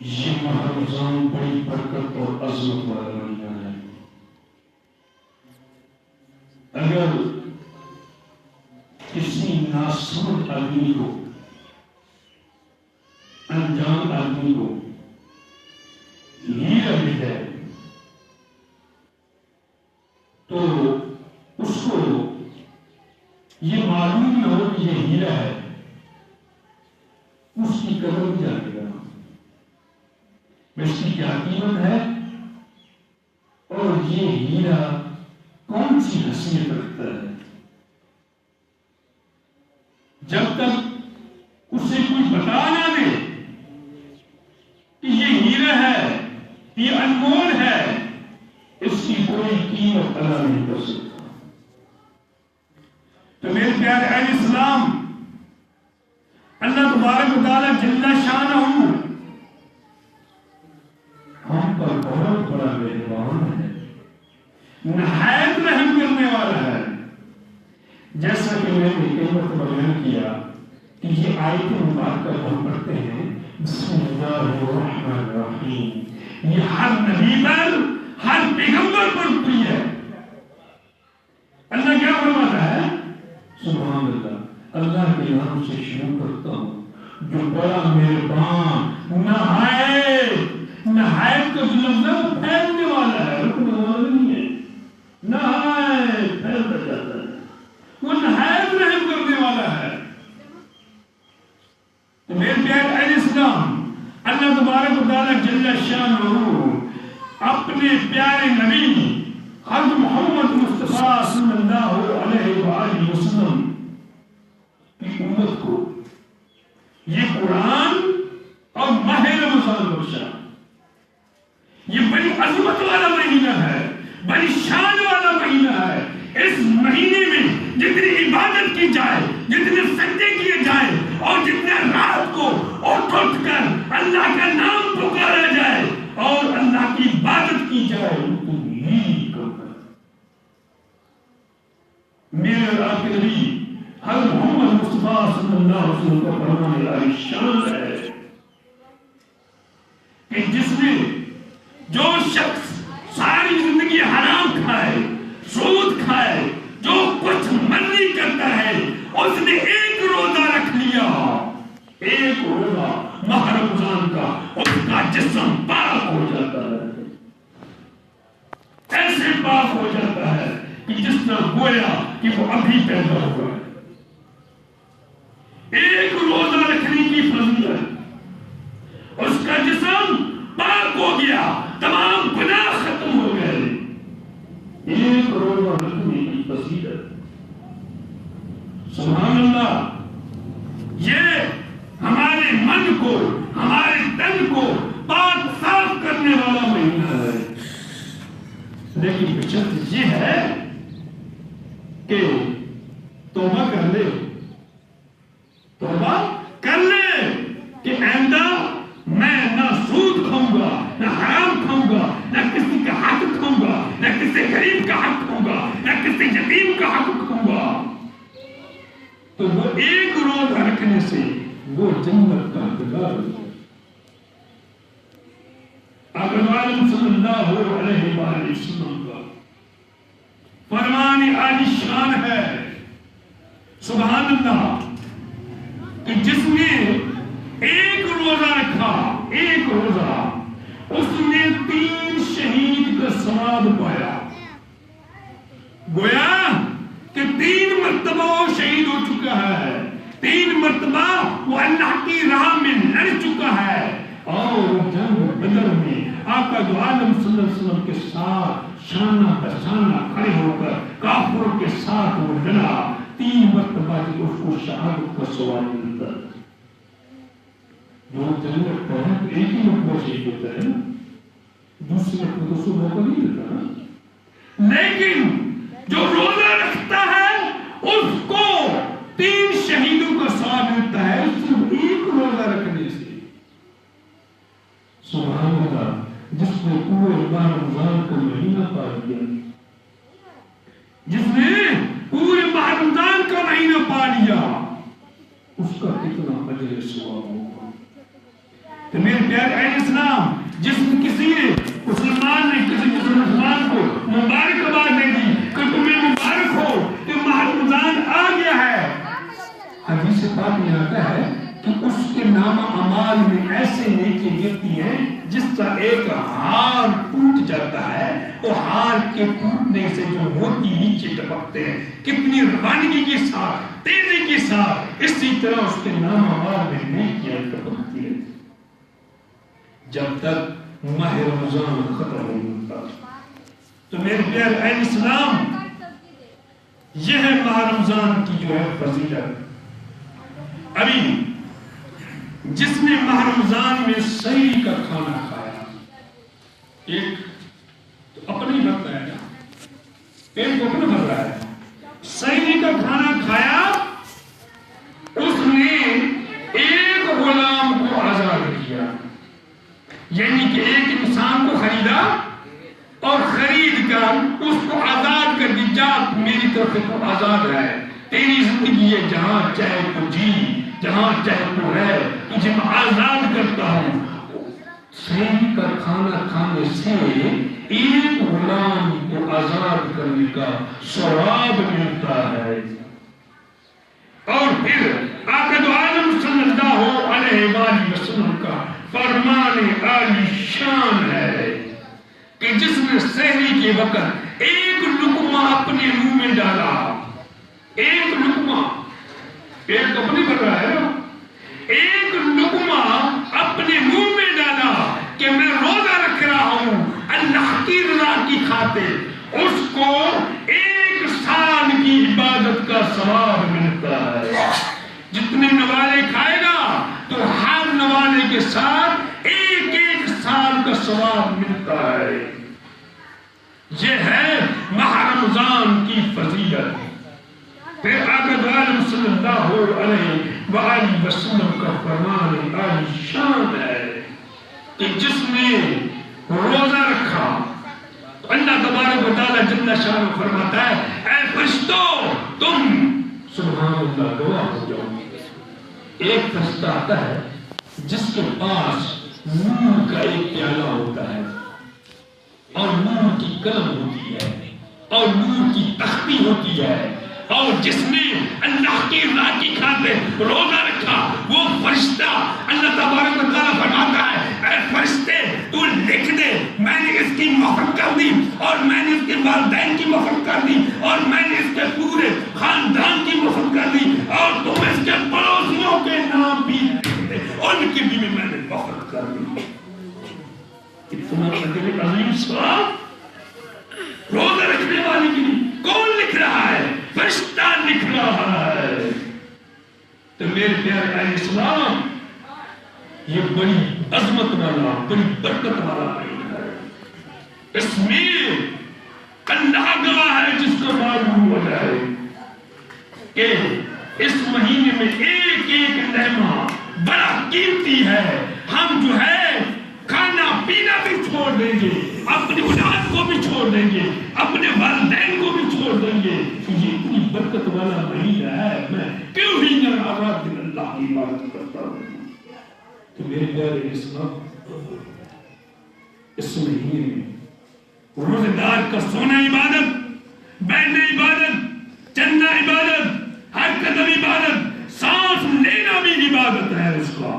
یہ ماہ رمضان بڑی برکت اور عظمت والا مہینہ ہے۔ اگر کسی ناسمجھ آدمی کو، انجان آدمی کو ہیرا مل جائے تو اس کو یہ معلوم نہ ہو کہ یہ ہیرا ہے، اس کی قدر جانے گا اس کی کیا قیمت ہے اور یہ ہیرا کون سی حیثیت رکھتا ہے۔ جب تک اسے کوئی بتا نہ دے کہ یہ ہیرا ہے، یہ انمول ہے، اس کی کوئی قیمت ادا نہیں کر سکتا۔ تو میرے پیارے اہل اسلام، اللہ تبارک و تعالی جل شانہ ہم پر بہت بڑا مہربان ہے، نہایت رحم کرنے والا ہے۔ جیسا کہ میں نے کئی مرتبہ بیان کیا کہ یہ آیت مبارکہ ہم پڑھتے ہیں بسم اللہ الرحمن الرحیم، یہ ہر نبی پر، ہر پیغمبر پر اتری ہے۔ اللہ کیا فرماتا ہے؟ سبحان اللہ، اللہ کے نام سے شروع کرتا ہوں جو بڑا مہربان، نہایت کا جو لفظ ہے وہ پھیلنے والا ہے، رکنے والا نہیں ہے، نہایت پھیلتا جاتا ہے، وہ نہایت رحم کرنے والا ہے۔ تو میرے پیارے اہل اسلام، اللہ تبارک و تعالی جل شانہ اپنے پیارے نبی حضرت محمد مصطفیٰ صلی اللہ علیہ وآلہ وسلم کی امت کو یہ قرآن اور ماہ رمضان بخشا۔ یہ بڑی عظمت والا مہینہ ہے، بڑی شان والا مہینہ ہے۔ اس مہینے میں جتنی عبادت کی جائے، جتنے سجدے کیے جائیں اور جتنے رات کو اٹھ کر اللہ کا نام پکارا جائے اور اللہ کی عبادت کی جائے، یہی کرنا۔ میرے آپ کے نبی حضرت محمد مصطفیٰ صلی اللہ علیہ وسلم کا فرمان عالیشان ہے کہ جس نے جو شخص ساری زندگی حرام کھائے، سود کھائے، جو کچھ مرضی کرتا ہے، اس نے ایک روزہ رکھ لیا، ایک روزہ ماہ رمضان کا، اس کا جسم پاک ہو جاتا ہے، ایسے پاک ہو جاتا ہے کہ جس طرح گویا کہ وہ ابھی پیدا ہوا ہے۔ ایک روزہ رکھنے کی فضیلت، اس کا جسم پاک ہو گیا، تمام گناہ ختم ہو گئے۔ ایک روزہ رکھنے کی فضیلت، سبحان اللہ، یہ ہمارے من کو، ہمارے تن کو پاک صاف کرنے والا مہینہ ہے۔ لیکن بشرط یہ ہے کہ توبہ کر لے، توبہ کر لے کہ آئندہ میں نہ سود کھاؤں گا، نہ حرام کھاؤں گا، نہ کسی کا حق کھاؤں گا، نہ کسی غریب کا حق کھاؤں گا، نہ کسی یتیم کا حق کھاؤں گا۔ تو وہ ایک روزہ رکھنے سے وہ جنت کا حقدار ہو جائے۔ آقا صلی اللہ علیہ وآلہ وسلم کا فرمان عالیشان ہے، سبحان اللہ، کہ جس نے ایک روزہ رکھا، ایک روزہ، اس نے 3 شہید کا ثواب پایا۔ گویا کہ 3 مرتبہ وہ شہید ہو چکا ہے، 3 مرتبہ وہ اللہ کی راہ میں لڑ چکا ہے، اور جنگ بدر میں آقا دو عالم صلی اللہ علیہ وسلم کے ساتھ شانہ بشانہ کھڑے ہو کر کافروں کے ساتھ وہ لڑا۔ 3 مرتبہ کی اس کو شہادت کا ثواب ملتا ہے۔ جو جنت کا ہے ایک ہی مرتبہ شہید ہوتا ہے، دوسری مرتبہ تو اس کو موقع نہیں ملتا نا۔ لیکن جو روزہ رکھتا ہے اس کو 3 شہیدوں کا ثواب ملتا ہے، صرف ایک روزہ رکھنے سے۔ سبحان اللہ، جس نے پورے ماہ رمضان کا مہینہ پا لیا، جس نے پورے ماہ رمضان کا مہینہ پا لیا، اس کا کتنا اجر ثواب ہوگا۔ تو میرے پیارے اہل اسلام، جس کسی مسلمان نے کسی مسلمان کو مبارکباد دے دی کہ تمہیں مبارک ہو کہ ماہ رمضان آ گیا ہے، حدیث پاک میں آتا ہے کہ اس کے نام اعمال میں ایسے نیکی گرتی ہیں جس کا ایک ہار ٹوٹ جاتا ہے، وہ ہار کے ٹوٹنے سے جو موتی نیچے ٹپکتے ہیں کتنی روانگی کے ساتھ، تیزی کے ساتھ، اسی طرح اس کے نام اعمال میں نیکیاں ٹپکتی ہیں جب تک ماہ رمضان ختم نہیں ہوتا۔ تو میرے پیارے اہل اسلام، یہ ہے ماہ رمضان کی جو ہے فضیلت۔ ابھی جس نے ماہ رمضان میں سحری کا کھانا کھایا، ایک تو اپنی بھرتا ہے نا، پیٹ کو اپنا بھر رہا ہے، سحری کا کھانا کھایا، اس نے ایک غلام کو آزاد کیا، یعنی کہ ایک انسان کو خریدا اور خرید کر اس کو آزاد کر دی، جا میری طرف سے تو آزاد ہے، تیری زندگی ہے، جہاں چاہے تو جی، جہاں چاہے تو ہے، تجھے میں آزاد کرتا ہوں۔ سحری کا کھانا کھانے سے ایک غلام کو آزاد کرنے کا ثواب ملتا ہے۔ اور پھر آقا دو عالم صلی اللہ علیہ وآلہ وسلم کا فرمان عالی شان ہے کہ جس نے سحری کے وقت ایک لقمہ اپنے منہ میں ڈالا، ایک لقمہ، پیٹ اپنی بھر رہا ہے نا، ایک لقمہ اپنے منہ میں ڈالا کہ میں روزہ رکھ رہا ہوں اللہ کی رضا کی خاطر، اس کو 1 سال کی عبادت کا ثواب ملتا ہے۔ جتنے نوالے کھائے گا تو ہر نوالے کے ساتھ 1 سال کا ثواب ملتا ہے۔ یہ ہے ماہ رمضان کی فضیلت۔ پھر آقا دو عالم صلی اللہ علیہ وآلہ وسلم کا فرمان عالی شان ہے کہ جس نے روزہ رکھا تو اللہ تبارک و تعالیٰ جل شانہ فرماتا ہے، اے فرشتوں تم سبحان اللہ گواہ ہو جاؤ۔ ایک فرشتہ آتا ہے جس کے پاس نور کا ایک پیالہ ہوتا ہے اور نور کی قلم ہوتی ہے اور نور کی تختی ہوتی ہے، اور جس نے اللہ کی رضا کی خاطر روزہ رکھا وہ فرشتہ اللہ تبارک و تعالیٰ فرماتا ہے، اے فرشتے تو لکھ دے، میں نے اس کی مغفرت کر دی اور میں نے اس کے والدین کی مغفرت کر دی اور میں نے اس کے پورے خاندان کی مغفرت کر دی، اور تم اس کے پڑوسیوں کے نام بھی لکھ دے، ان کی بھی میں نے مغفرت کر دی۔ اتنا اجر عظیم ثواب روزہ رکھنے والے کے لیے کون لکھ رہا ہے؟ فرشتہ لکھ رہا ہے۔ تو میرے پیارے اہل اسلام، یہ بڑی عظمت والا، بڑی برکت والا مہینہ ہے۔ اس میں اللہ گواہ ہے جس کو معلوم ہو جائے کہ اس مہینے میں ایک ایک لمحہ بڑا قیمتی ہے۔ ہم جو ہے کھانا پینا بھی چھوڑ دیں گے، اپنی اولاد کو بھی چھوڑ دیں گے، اپنے والدین کو بھی چھوڑ دیں گے۔ یہ اتنی برکت والا مہینہ ہے، میں کیوں ہی نہ رات دن اللہ کی عبادت کرتا ہوں۔ تو میرے پیارے اسلام، اس مہینے میں روزے دار کا سونا عبادت، بیٹھنا عبادت، چلنا عبادت، ہر قدم عبادت، سانس لینا بھی عبادت ہے اس کا۔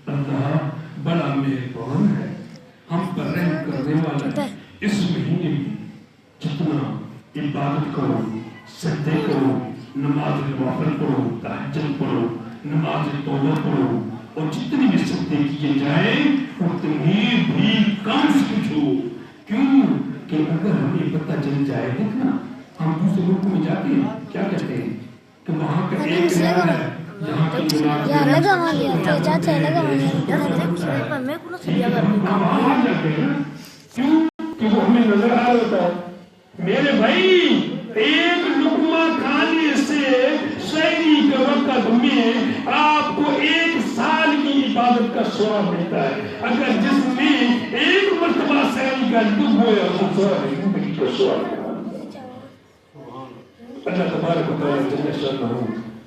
اللہ بڑا مہربان ہے، ہم پر رحم کرنے والا ہے۔ اس مہینے میں جتنا عبادت کرو، سجدے کرو، نماز نوافل پڑھو، تہجد پڑھو، نماز توبہ پڑھو، اور جتنی بھی سجدے کیے جائیں اتنی بھی کم سمجھو۔ کیوں کہ اگر ہمیں پتہ چل جائے، دیکھنا ہم دوسرے ملک میں جاتے ہیں کیا کہتے ہیں کہ وہاں کا ایک علاج ہے، یہاں کی کیوں کہ وہ ہمیں نظر آ رہا ہے۔ میرے بھائی، ایک لقمہ کھانے سے سحری کے وقت میں آپ کو 1 سال کی عبادت کا ثواب ملتا ہے۔ اگر جس نے ایک مرتبہ سحری کا لطف ہوا تو زندگی کا ثواب۔ اللہ تبارک و تعالیٰ جل شانہ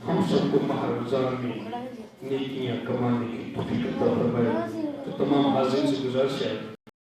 ہم سب کو ماہ رمضان میں نیکیاں کمانے کی توفیق عطا فرمائے. تو تمام حاضرین سے گزارش ہے